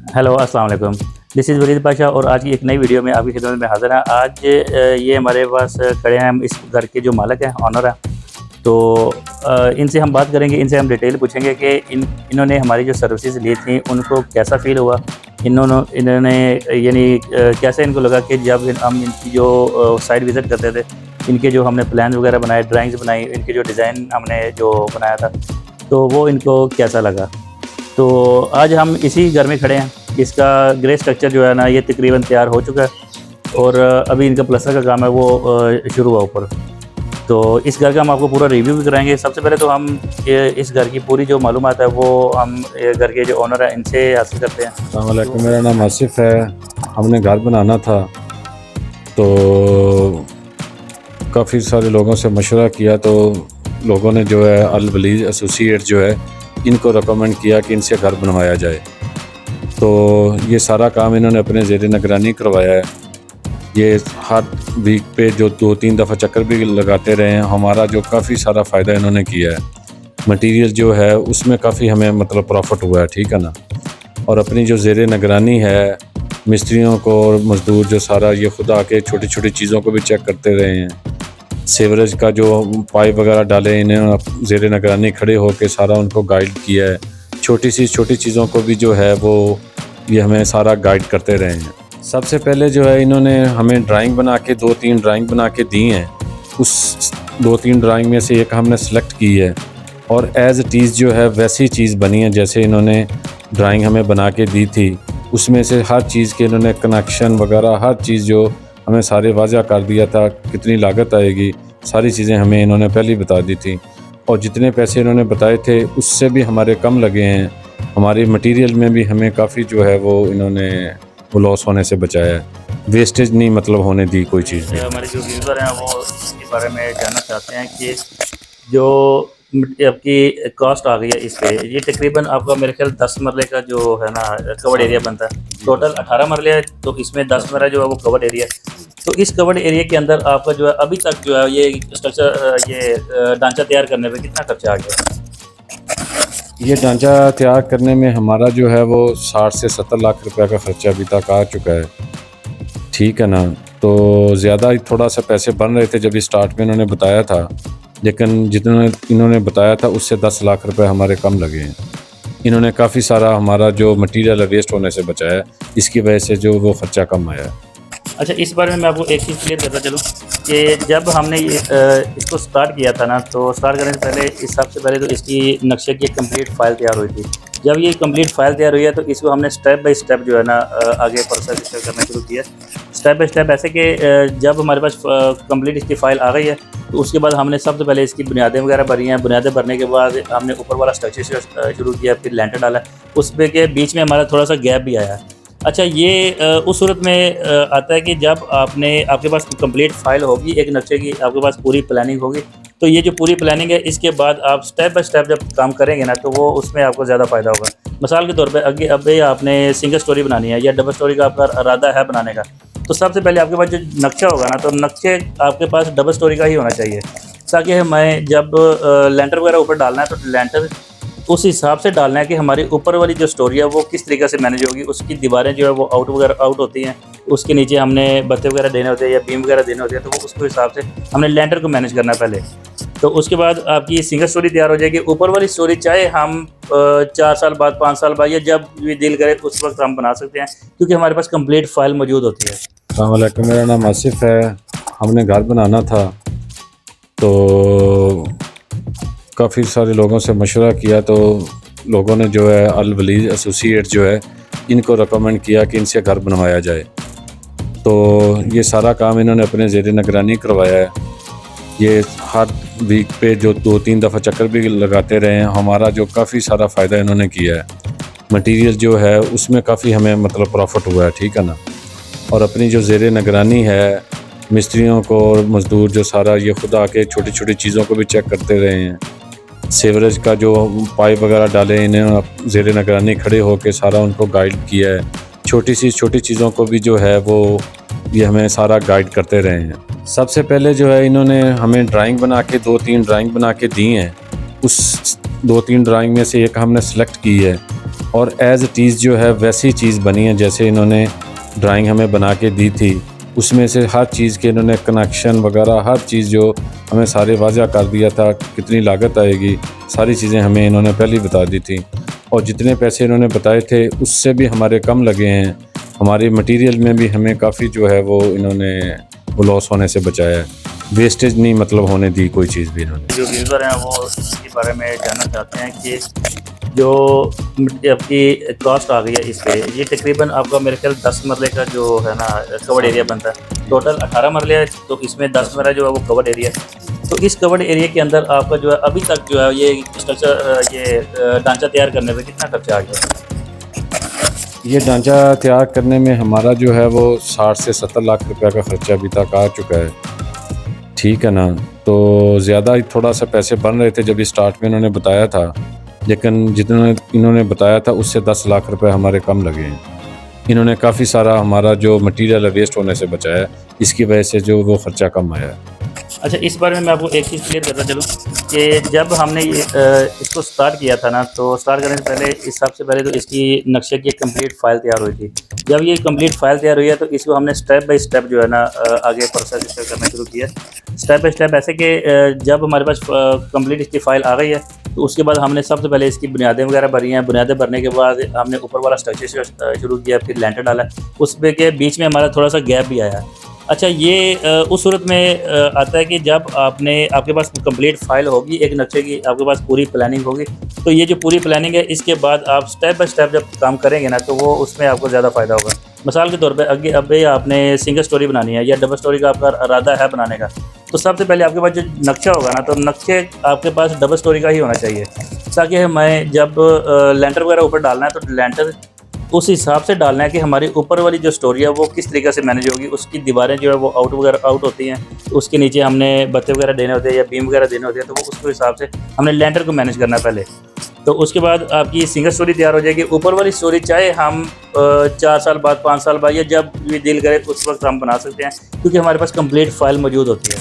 Hello अस्सलाम वालेकुम। This is Waleed Pasha और आज की एक नई वीडियो में आपकी खिदमत में हाज़िर हैं। आज ये हमारे पास खड़े हैं, हम इस घर के जो मालिक हैं, ऑनर हैं। तो इनसे हम बात करेंगे, इनसे हम डिटेल पूछेंगे कि इन्होंने हमारी जो सर्विसेज ली थी उनको कैसा फ़ील हुआ, इन्होंने यानी कैसे इनको लगा कि जब हम इनकी जो साइट विज़िट करते थे, इनके जो हमने प्लान वगैरह बनाए, ड्राइंग्स बनाई, इनके जो डिज़ाइन हमने जो बनाया था, तो वो इनको कैसा लगा। तो आज हम इसी घर में खड़े हैं। इसका ग्रे स्ट्रक्चर जो है ना, ये तकरीबन तैयार हो चुका है और अभी इनका प्लास्टर का काम है वो शुरू हुआ ऊपर। तो इस घर का हम आपको पूरा रिव्यू भी कराएंगे। सबसे पहले तो हम इस घर की पूरी जो मालूमात है वो हम घर के जो ओनर है इनसे हासिल करते हैं। अस्सलाम वालेकुम, मेरा नाम आसिफ है। हमने घर बनाना था तो काफ़ी सारे लोगों से मशवरा किया, तो लोगों ने जो है अल वलीद एसोसिएट जो है इनको रिकमेंड किया कि इनसे घर बनवाया जाए। तो ये सारा काम इन्होंने अपने ज़ेरे निगरानी करवाया है। ये हर वीक पे जो 2-3 दफ़ा चक्कर भी लगाते रहे हैं। हमारा जो काफ़ी सारा फ़ायदा इन्होंने किया है। मटीरियल जो है उसमें काफ़ी हमें मतलब प्रॉफिट हुआ है, ठीक है ना। और अपनी जो ज़ेरे निगरानी है, मिस्त्रियों को और मज़दूर जो सारा ये खुद आके छोटी छोटी चीज़ों को भी चेक करते रहे हैं। सीवरेज का जो पाइप वगैरह डाले, इन्हें ज़ेरे निगरानी खड़े होकर सारा उनको गाइड किया है। छोटी चीज़ों को भी जो है वो ये हमें सारा गाइड करते रहे हैं। सबसे पहले जो है इन्होंने हमें ड्राइंग बना के 2-3 ड्राइंग बना के दी हैं। उस 2-3 ड्राइंग में से एक हमने सेलेक्ट की है और एज़ इट इज़ जो है वैसी चीज़ बनी है जैसे इन्होंने ड्राइंग हमें बना के दी थी। उसमें से हर चीज़ के इन्होंने कनेक्शन वगैरह हर चीज़ जो हमें सारे वाज़ा कर दिया था, कितनी लागत आएगी, सारी चीज़ें हमें इन्होंने पहले ही बता दी थी। और जितने पैसे इन्होंने बताए थे उससे भी हमारे कम लगे हैं। हमारे मटेरियल में भी हमें काफ़ी जो है वो इन्होंने वो लॉस होने से बचाया है। वेस्टेज नहीं मतलब होने दी कोई चीज़ भी। हमारे जो व्यूज़र हैं वो इसके बारे में जानना चाहते हैं कि जो आपकी कॉस्ट आ गई है इस पे, ये तकरीबन आपका मेरे ख्याल 10 मरले का जो है ना कवर्ड एरिया बनता है। टोटल 18 मरले है, तो इसमें 10 मरला जो है वो कवर्ड एरिया है। तो इस कवर्ड एरिया के अंदर आपका जो है अभी तक जो है ये स्ट्रक्चर ये ढांचा तैयार करने पे कितना खर्चा आ गया? ये ढांचा तैयार करने में हमारा जो है वो 60 से 70 लाख रुपए का ख़र्चा अभी तक आ चुका है, ठीक है ना। तो ज़्यादा ही थोड़ा सा पैसे बन रहे थे जब स्टार्ट में इन्होंने बताया था, लेकिन जितना इन्होंने बताया था उससे 10 लाख रुपए हमारे कम लगे हैं। इन्होंने काफ़ी सारा हमारा जो मटीरियल है वेस्ट होने से बचाया है, इसकी वजह से जो वो ख़र्चा कम आया है। अच्छा, इस बारे में मैं आपको एक चीज़ क्लियर करता चलूँ कि जब हमने ये इसको स्टार्ट किया था ना, तो स्टार्ट करने से पहले सबसे पहले तो इसकी नक्शे की एक कंप्लीट फ़ाइल तैयार हुई थी। जब ये कंप्लीट फ़ाइल तैयार हुई है तो इसको हमने स्टेप बाय स्टेप जो है ना आगे प्रोसेस करना शुरू किया। स्टेप बाय स्टेप ऐसे कि जब हमारे पास कंप्लीट इसकी फ़ाइल आ गई है, तो उसके बाद हमने सबसे पहले इसकी बुनियादें वगैरह भरी हैं। बुनियादें भरने के बाद हमने ऊपर वाला स्ट्रक्चर शुरू किया, फिर लेंटर डाला। उसमें के बीच में हमारा थोड़ा सा गैप भी आया। अच्छा, ये उस सूरत में आता है कि जब आपके पास कंप्लीट फ़ाइल होगी, एक नक्शे की आपके पास पूरी प्लानिंग होगी, तो ये जो पूरी प्लानिंग है इसके बाद आप स्टेप बाय स्टेप जब काम करेंगे ना, तो वो उसमें आपको ज़्यादा फ़ायदा होगा। मिसाल के तौर पे अभी आपने सिंगल स्टोरी बनानी है या डबल स्टोरी का आपका इरादा है बनाने का, तो सबसे पहले आपके पास जो नक्शा होगा ना, तो नक्शे आपके पास डबल स्टोरी का ही होना चाहिए, ताकि हमें जब लेंटर वगैरह ऊपर डालना है तो लेंटर उस हिसाब से डालना है कि हमारी ऊपर वाली जो स्टोरी है वो किस तरीके से मैनेज होगी। उसकी दीवारें जो है वो आउट होती हैं, उसके नीचे हमने बत्ते वगैरह देने होते हैं या बीम वगैरह देने होते हैं, तो वो उसके हिसाब से हमने लेंटर को मैनेज करना है पहले। तो उसके बाद आपकी सिंगल स्टोरी तैयार हो जाएगी। ऊपर वाली स्टोरी चाहे हम 4 साल बाद, 5 साल बाद या जब भी दिल करे उस वक्त हम बना सकते हैं, क्योंकि हमारे पास कंप्लीट फाइल मौजूद होती है। अस्सलाम वालेकुम, मेरा नाम आसिफ है। हमने घर बनाना था तो काफ़ी सारे लोगों से मशवरा किया, तो लोगों ने जो है अल वलीद एसोसिएट जो है इनको रिकमेंड किया कि इनसे घर बनवाया जाए। तो ये सारा काम इन्होंने अपने ज़ेरे निगरानी करवाया है। ये हर वीक पे जो 2-3 दफ़ा चक्कर भी लगाते रहे हैं। हमारा जो काफ़ी सारा फ़ायदा इन्होंने किया है। मटीरियल जो है उसमें काफ़ी हमें मतलब प्रॉफिट हुआ है, ठीक है ना। और अपनी जो ज़ेरे निगरानी है, मिस्त्रियों को और मज़दूर जो सारा ये खुद आके छोटी छोटी चीज़ों को भी चेक करते रहे हैं। सीवरेज का जो पाइप वगैरह डाले, इन्हें ज़ेरे निगरानी खड़े होकर सारा उनको गाइड किया है। छोटी चीज़ों को भी जो है वो ये हमें सारा गाइड करते रहे हैं। सबसे पहले जो है इन्होंने हमें ड्राइंग बना के 2-3 ड्राइंग बना के दी हैं। उस 2-3 ड्राइंग में से एक हमने सेलेक्ट की है और एज़ इट इज़ जो है वैसी चीज़ बनी है जैसे इन्होंने ड्राइंग हमें बना के दी थी। उसमें से हर चीज़ के इन्होंने कनेक्शन वगैरह हर चीज़ जो हमें सारे वाज़ा कर दिया था, कितनी लागत आएगी, सारी चीज़ें हमें इन्होंने पहले ही बता दी थी। और जितने पैसे इन्होंने बताए थे उससे भी हमारे कम लगे हैं। हमारे मटेरियल में भी हमें काफ़ी जो है वो इन्होंने वो लॉस होने से बचाया है। वेस्टेज नहीं मतलब होने दी कोई चीज़ भी इन्होंने। जो व्यूज़र हैं वो इसके बारे में जानना चाहते हैं कि जो आपकी कॉस्ट आ गई है इस पे, ये तकरीबन आपका मेरे ख्याल 10 मरले का जो है ना कवर्ड एरिया बनता है। टोटल 18 मरले है, तो इसमें 10 मरला जो है वो कवर्ड एरिया है। तो इस कवर्ड एरिया के अंदर आपका जो है अभी तक जो है ये स्ट्रक्चर ये ढांचा तैयार करने में कितना खर्चा आ गया? ये ढांचा तैयार करने में हमारा जो है वो 60 से 70 लाख रुपए का खर्चा अभी तक आ चुका है। ठीक है ना, तो ज़्यादा ही थोड़ा सा पैसे बन रहे थे जब स्टार्ट में इन्होंने बताया था, लेकिन जितना इन्होंने बताया था उससे 10 लाख रुपए हमारे कम लगे हैं। इन्होंने काफ़ी सारा हमारा जो मटेरियल है वेस्ट होने से बचाया है, इसकी वजह से जो वो खर्चा कम आया है। अच्छा, इस बारे में मैं आपको एक चीज़ क्लियर करना चलूँ कि जब हमने ये इसको स्टार्ट किया था ना, तो स्टार्ट करने से पहले इस सबसे पहले तो इसकी नक्शे की एक कंप्लीट फ़ाइल तैयार हुई थी। जब ये कंप्लीट फ़ाइल तैयार हुई है तो इसको हमने स्टेप बाय स्टेप जो है ना आगे प्रोसेस इसका करना शुरू किया। स्टेप बाय स्टेप ऐसे कि जब हमारे पास कंप्लीट इसकी फ़ाइल आ गई है तो उसके बाद हमने सबसे पहले इसकी बुनियादें वगैरह भरी हैं। बुनियादें भरने के बाद हमने ऊपर वाला स्ट्रक्चर शुरू किया, फिर लेंटर डाला। उसमें के बीच में हमारा थोड़ा सा गैप भी आया। अच्छा, ये उस सूरत में आता है कि जब आपके पास कंप्लीट फ़ाइल होगी, एक नक्शे की आपके पास पूरी प्लानिंग होगी, तो ये जो पूरी प्लानिंग है इसके बाद आप स्टेप बाय स्टेप जब काम करेंगे ना, तो वो उसमें आपको ज़्यादा फ़ायदा होगा। मिसाल के तौर पे अभी आपने सिंगल स्टोरी बनानी है या डबल स्टोरी का आपका इरादा है बनाने का, तो सबसे पहले आपके पास जो नक्शा होगा ना, तो नक्शे आपके पास डबल स्टोरी का ही होना चाहिए, ताकि मैं जब लेंटर वगैरह ऊपर डालना है तो लेंटर उस हिसाब से डालना है कि हमारी ऊपर वाली जो स्टोरी है वो किस तरीके से मैनेज होगी। उसकी दीवारें जो है वो आउट होती हैं, तो उसके नीचे हमने बत्ते वगैरह देने होते हैं या बीम वगैरह देने होते हैं, तो वो उसके हिसाब से हमने लेंटर को मैनेज करना है पहले। तो उसके बाद आपकी सिंगल स्टोरी तैयार हो जाएगी। ऊपर वाली स्टोरी चाहे हम 4 साल बाद, 5 साल बाद या जब भी दिल करे उस वक्त हम बना सकते हैं, क्योंकि हमारे पास कंप्लीट फ़ाइल मौजूद होती है।